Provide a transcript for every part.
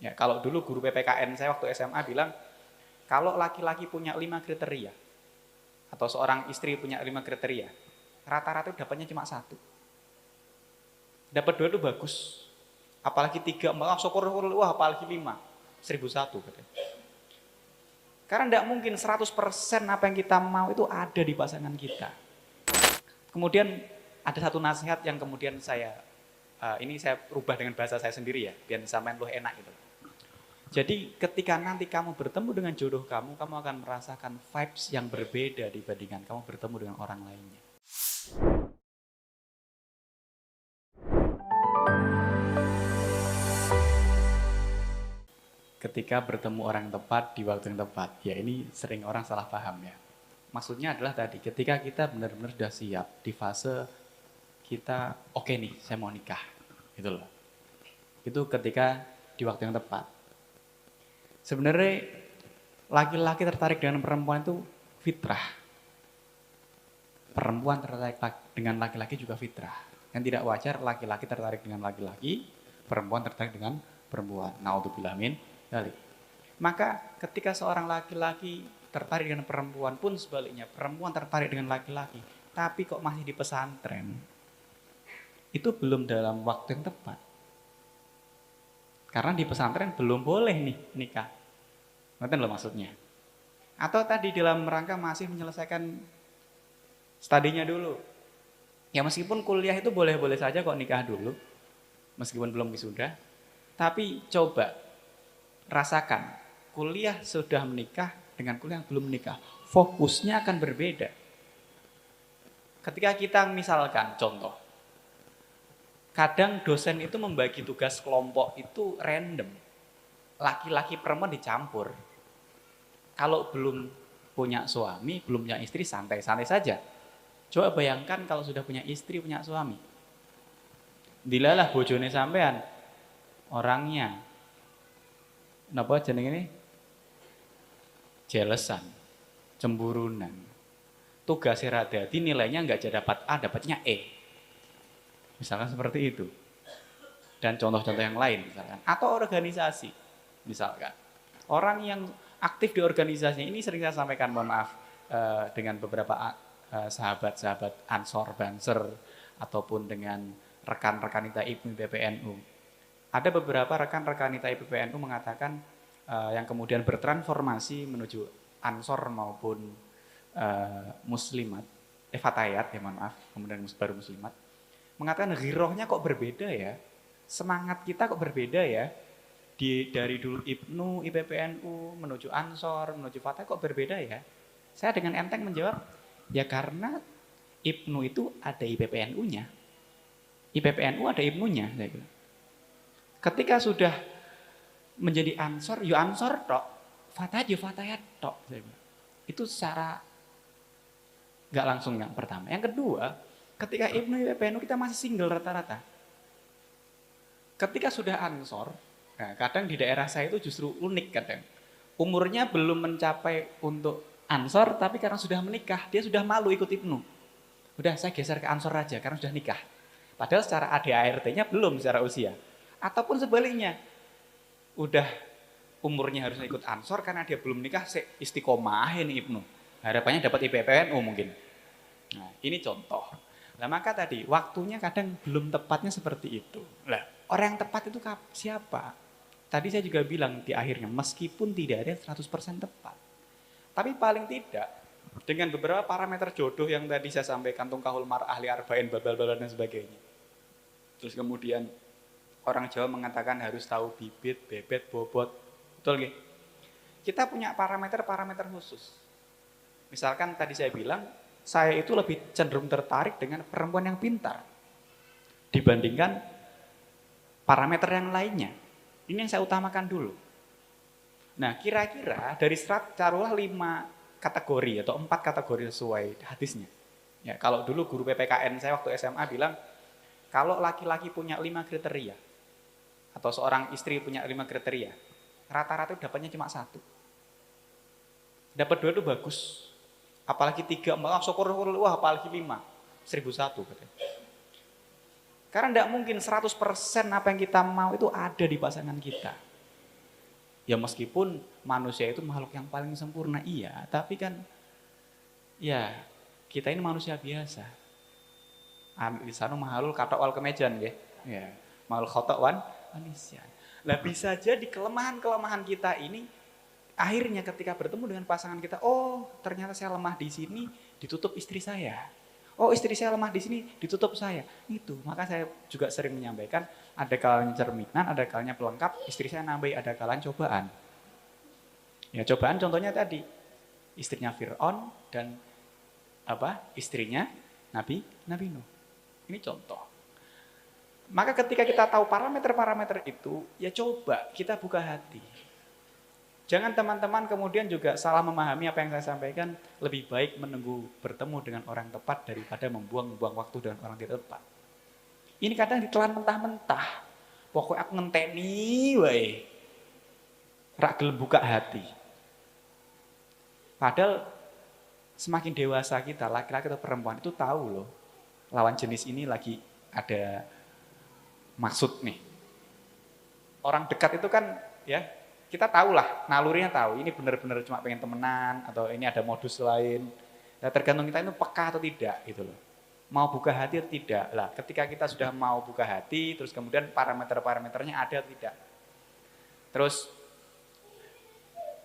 Ya, kalau dulu guru PPKN saya waktu SMA bilang, kalau laki-laki punya 5 kriteria, atau seorang istri punya 5 kriteria, rata-rata dapatnya cuma 1. Dapat 2 itu bagus. Apalagi 3, malah syukur, wah apalagi 5. 1001 katanya. Karena tidak mungkin 100% apa yang kita mau itu ada di pasangan kita. Kemudian ada satu nasihat yang kemudian ini saya rubah dengan bahasa saya sendiri ya, biar sampean lu enak gitu. Jadi ketika nanti kamu bertemu dengan jodoh kamu akan merasakan vibes yang berbeda dibandingkan kamu bertemu dengan orang lainnya. Ketika bertemu orang tepat di waktu yang tepat, ya ini sering orang salah paham ya. Maksudnya adalah tadi, ketika kita benar-benar sudah siap di fase kita, oke nih, saya mau nikah, gitu loh. Itu ketika di waktu yang tepat. Sebenarnya laki-laki tertarik dengan perempuan itu fitrah. Perempuan tertarik dengan laki-laki juga fitrah. Yang tidak wajar laki-laki tertarik dengan laki-laki, perempuan tertarik dengan perempuan. Naudzubillah min dzalik. Maka ketika seorang laki-laki tertarik dengan perempuan pun sebaliknya, perempuan tertarik dengan laki-laki, tapi kok masih di pesantren, itu belum dalam waktu yang tepat. Karena di pesantren belum boleh nih nikah. Ngerti loh maksudnya? Atau tadi dalam rangka masih menyelesaikan studinya dulu. Ya meskipun kuliah itu boleh-boleh saja kok nikah dulu. Meskipun belum wisuda. Tapi coba rasakan, kuliah sudah menikah dengan kuliah yang belum menikah. Fokusnya akan berbeda. Ketika kita misalkan contoh, kadang dosen itu membagi tugas kelompok itu random. Laki-laki perempuan dicampur. Kalau belum punya suami, belum punya istri, santai-santai saja. Coba bayangkan kalau sudah punya istri, punya suami. Dilalah bojone sampean. Orangnya. Napa jeneng ini? Jelesan. Cemburunan. Tugasnya radati, nilainya enggak dapat A, dapatnya E. Misalkan seperti itu. Dan contoh-contoh yang lain misalkan. Atau organisasi misalkan. Orang yang aktif di organisasi ini sering saya sampaikan, mohon maaf, dengan beberapa sahabat-sahabat Ansor, Banser, ataupun dengan rekan-rekan IPMI PPNU. Ada beberapa rekan-rekan IPMI PPNU mengatakan yang kemudian bertransformasi menuju Ansor maupun Muslimat, Fatayat ya mohon maaf, kemudian baru Muslimat, mengatakan ghirohnya kok berbeda ya, semangat kita kok berbeda ya, dari dulu IPNU, IPPNU, menuju Ansor, menuju Fatah kok berbeda ya. Saya dengan enteng menjawab, ya karena IPNU itu ada IPPNU-nya, IPPNU ada IPNU-nya. Ketika sudah menjadi Ansor, ya Ansor tok, Fatah ya Fatayat tok. Itu secara nggak langsung yang pertama. Yang kedua, ketika IPNU, IPPNU kita masih single rata-rata. Ketika sudah Ansor, nah kadang di daerah saya itu justru unik kadang. Umurnya belum mencapai untuk Ansor, tapi karena sudah menikah, dia sudah malu ikut IPNU. Udah saya geser ke Ansor aja karena sudah nikah. Padahal secara ADART-nya belum secara usia. Ataupun sebaliknya, udah umurnya harusnya ikut Ansor karena dia belum nikah, istiqomahin IPNU. Harapannya dapat IPPNU mungkin. Nah ini contoh. Nah maka tadi waktunya kadang belum tepatnya seperti itu. Lah orang yang tepat itu siapa? Tadi saya juga bilang di akhirnya meskipun tidak ada yang 100% tepat. Tapi paling tidak dengan beberapa parameter jodoh yang tadi saya sampaikan, tungkahul mar ahli arba'in babal-babal dan sebagainya. Terus kemudian orang Jawa mengatakan harus tahu bibit, bebet, bobot. Betul nggih? Kita punya parameter-parameter khusus. Misalkan tadi saya bilang saya itu lebih cenderung tertarik dengan perempuan yang pintar dibandingkan parameter yang lainnya. Ini yang saya utamakan dulu. Nah, kira-kira dari taruhlah 5 kategori atau 4 kategori sesuai hadisnya. Ya, kalau dulu guru PPKN saya waktu SMA bilang, kalau laki-laki punya 5 kriteria atau seorang istri punya 5 kriteria, rata-rata dapatnya cuma 1. Dapat 2 itu bagus. Apalagi 3, malah syukur, wah apalagi 5. 1001 katanya. Karena tidak mungkin 100% apa yang kita mau itu ada di pasangan kita. Ya meskipun manusia itu makhluk yang paling sempurna, iya, tapi kan ya kita ini manusia biasa. Lisanu mahalul katok wal kemejan nggih. Ya, mahal khotok wan manusia. Lah bisa jadi kelemahan-kelemahan kita ini akhirnya ketika bertemu dengan pasangan kita, oh ternyata saya lemah di sini, ditutup istri saya. Oh istri saya lemah di sini, ditutup saya. Itu, maka saya juga sering menyampaikan, ada kalanya cerminan, ada kalanya pelengkap, istri saya nambahi, ada kalanya cobaan. Ya cobaan contohnya tadi, istrinya Fir'aun dan istrinya Nabi Nuh. Ini contoh. Maka ketika kita tahu parameter-parameter itu, ya coba kita buka hati. Jangan teman-teman kemudian juga salah memahami apa yang saya sampaikan, lebih baik menunggu bertemu dengan orang tepat daripada membuang-buang waktu dengan orang tidak tepat. Ini kadang ditelan mentah-mentah. Pokoknya aku ngenteni wae. Rak gelem buka hati. Padahal semakin dewasa kita, laki-laki atau perempuan itu tahu loh, lawan jenis ini lagi ada maksud nih. Orang dekat itu kan ya, kita tahu lah, nalurinya tahu, ini benar-benar cuma pengen temenan, atau ini ada modus lain. Nah, tergantung kita itu peka atau tidak gitu loh. Mau buka hati atau tidak. Lah, ketika kita sudah mau buka hati, terus kemudian parameter-parameternya ada atau tidak. Terus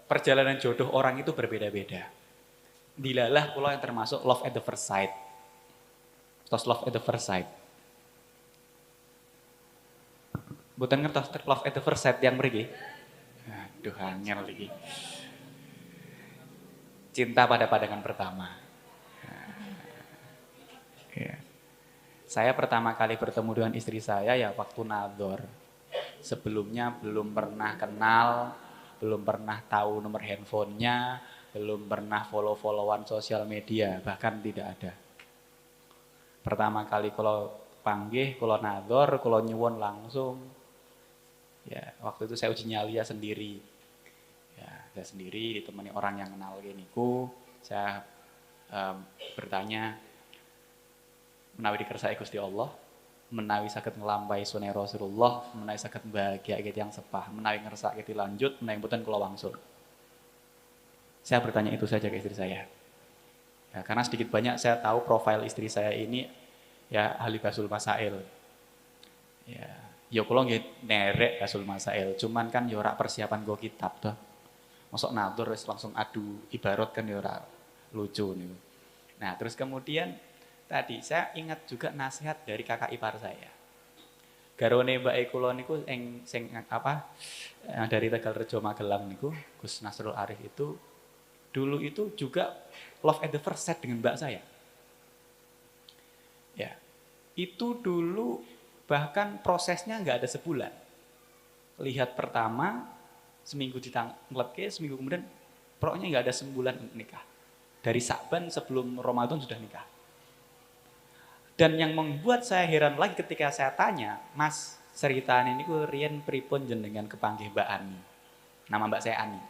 perjalanan jodoh orang itu berbeda-beda. Dilalah kula yang termasuk love at the first sight. Terus love at the first sight. Mboten ngertos love at the first sight yang mriki. Aduh angel iki. Cinta pada pandangan pertama. Ya. Saya pertama kali bertemu dengan istri saya ya waktu nador. Sebelumnya belum pernah kenal, belum pernah tahu nomor handphonenya, belum pernah follow-followan sosial media, bahkan tidak ada. Pertama kali kalau panggih, kalau nador, kalau nyuwun langsung, ya waktu itu saya uji nyali sendiri. Ya, saya sendiri ditemani orang yang kenal giniku, saya bertanya, menawi dikersai Gusti Allah, menawi saged nglampahi sunah Rasulullah, menawi saged bahagia gitu yang sepah, menawi ngersake dilanjut, menawi mboten kula wangsul. Saya bertanya itu saja ke istri saya. Ya, karena sedikit banyak saya tahu profil istri saya ini ya ahli basul masail. Ya kula nggih nerek basul masail, cuman kan ya ora persiapan go kitab toh. Mosok natur wis langsung adu ibarat kan ya ora lucu niku. Nah, terus kemudian tadi saya ingat juga nasihat dari kakak ipar saya. Garwane mbake kula niku sing dari Tegalrejo Magelang niku, Gus Nasrul Arif itu dulu itu juga love at the first sight dengan mbak saya. Ya. Itu dulu bahkan prosesnya nggak ada sebulan. Lihat pertama, seminggu ditanglepke, seminggu kemudian pokoknya nggak ada sebulan nikah. Dari Sa'ban sebelum Ramadan sudah nikah. Dan yang membuat saya heran lagi ketika saya tanya, Mas, ceritanya ini ku riyen pripun jenengan kepanggih Mbak Ani. Nama mbak saya Ani.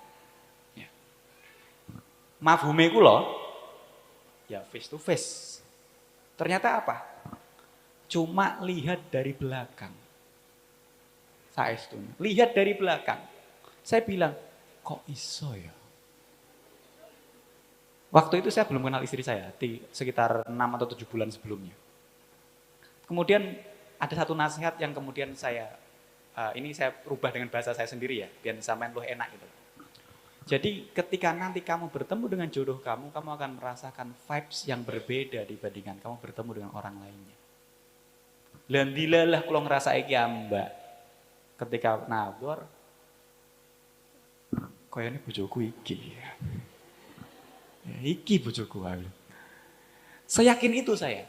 Ya. Mafhume kula ya face to face. Ternyata apa? Cuma lihat dari belakang. Saestu. Lihat dari belakang. Saya bilang, kok iso ya? Waktu itu saya belum kenal istri saya, sekitar 6 atau 7 bulan sebelumnya. Kemudian ada satu nasihat yang kemudian ini saya rubah dengan bahasa saya sendiri ya, biar sampean luwih enak gitu. Jadi ketika nanti kamu bertemu dengan jodoh kamu akan merasakan vibes yang berbeda dibandingkan kamu bertemu dengan orang lainnya. Lan dilalah kula ngrasake iki Mbak. Ketika nador koyone bojoku iki. Ya, iki bojoku aku. Saya yakin itu saya.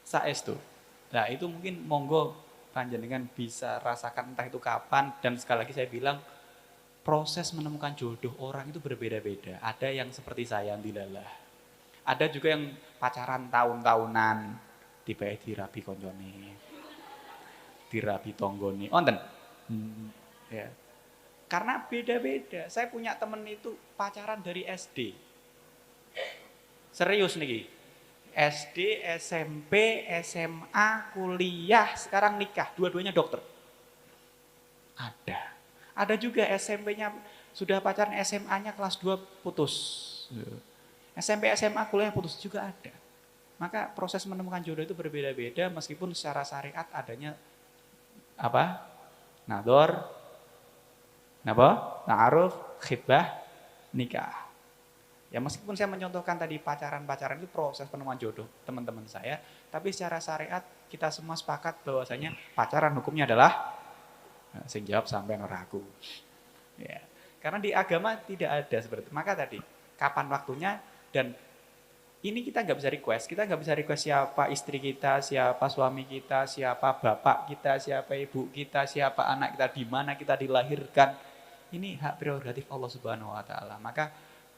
Saestu. Nah, itu mungkin monggo panjenengan bisa rasakan entah itu kapan, dan sekali lagi saya bilang proses menemukan jodoh orang itu berbeda-beda. Ada yang seperti saya dilalah. Ada juga yang pacaran tahun-tahunan, tiba-tiba dirabi koncone. Dirabi tonggone. Wonten. Ya. Karena beda-beda. Saya punya temen itu pacaran dari SD. Serius nih. SD, SMP, SMA, kuliah, sekarang nikah. Dua-duanya dokter. Ada juga SMP-nya sudah pacaran, SMA-nya kelas 2 putus. SMP, SMA, kuliah putus juga ada. Maka proses menemukan jodoh itu berbeda-beda meskipun secara syariat adanya apa? Nador, ta'aruf, khitbah, nikah. Ya meskipun saya mencontohkan tadi pacaran-pacaran itu proses penemuan jodoh teman-teman saya, tapi secara syariat kita semua sepakat bahwasanya pacaran hukumnya adalah sing jawab sampai neraku. Ya. Karena di agama tidak ada seperti itu. Maka tadi kapan waktunya dan ini kita nggak bisa request. Kita nggak bisa request siapa istri kita, siapa suami kita, siapa bapak kita, siapa ibu kita, siapa anak kita, di mana kita dilahirkan. Ini hak prerogatif Allah Subhanahu wa taala. Maka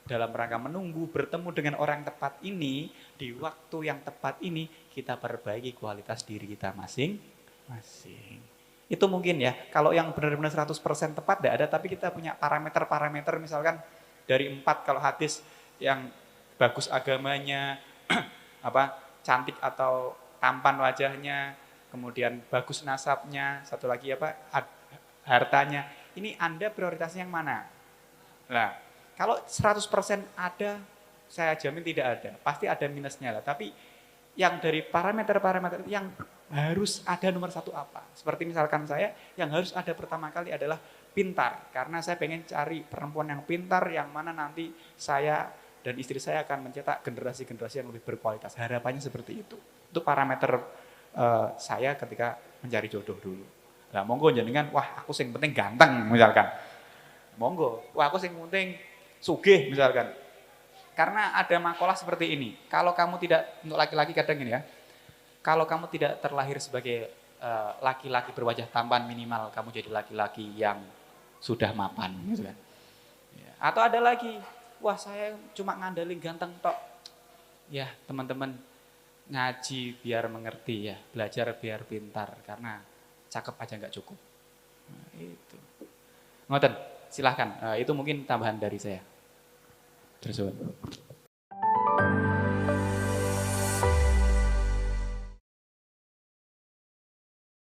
dalam rangka menunggu bertemu dengan orang tepat ini, di waktu yang tepat ini, kita perbaiki kualitas diri kita masing-masing. Itu mungkin ya, kalau yang benar-benar 100% tepat tidak ada, tapi kita punya parameter-parameter misalkan dari 4 kalau hadis yang bagus agamanya, cantik atau tampan wajahnya, kemudian bagus nasabnya, satu lagi hartanya. Ini Anda prioritasnya yang mana? Nah, kalau 100% ada, saya jamin tidak ada. Pasti ada minusnya lah. Tapi yang dari parameter-parameter yang harus ada nomor 1 apa? Seperti misalkan saya, yang harus ada pertama kali adalah pintar. Karena saya pengen cari perempuan yang pintar, yang mana nanti saya dan istri saya akan mencetak generasi-generasi yang lebih berkualitas. Harapannya seperti itu. Itu parameter saya ketika mencari jodoh dulu. Nah, monggo jenengan, wah aku sing penting ganteng misalkan. Monggo, wah aku sing penting sugih misalkan. Karena ada makalah seperti ini. Kalau kamu tidak, untuk laki-laki kadang ini ya, kalau kamu tidak terlahir sebagai laki-laki berwajah tampan, minimal kamu jadi laki-laki yang sudah mapan gitu kan. Atau ada lagi, wah saya cuma ngandalin ganteng tok. Ya teman-teman, ngaji biar mengerti ya, belajar biar pintar, karena cakep aja nggak cukup. Nah, itu. Ngoten, silahkan. Itu mungkin tambahan dari saya. Terus.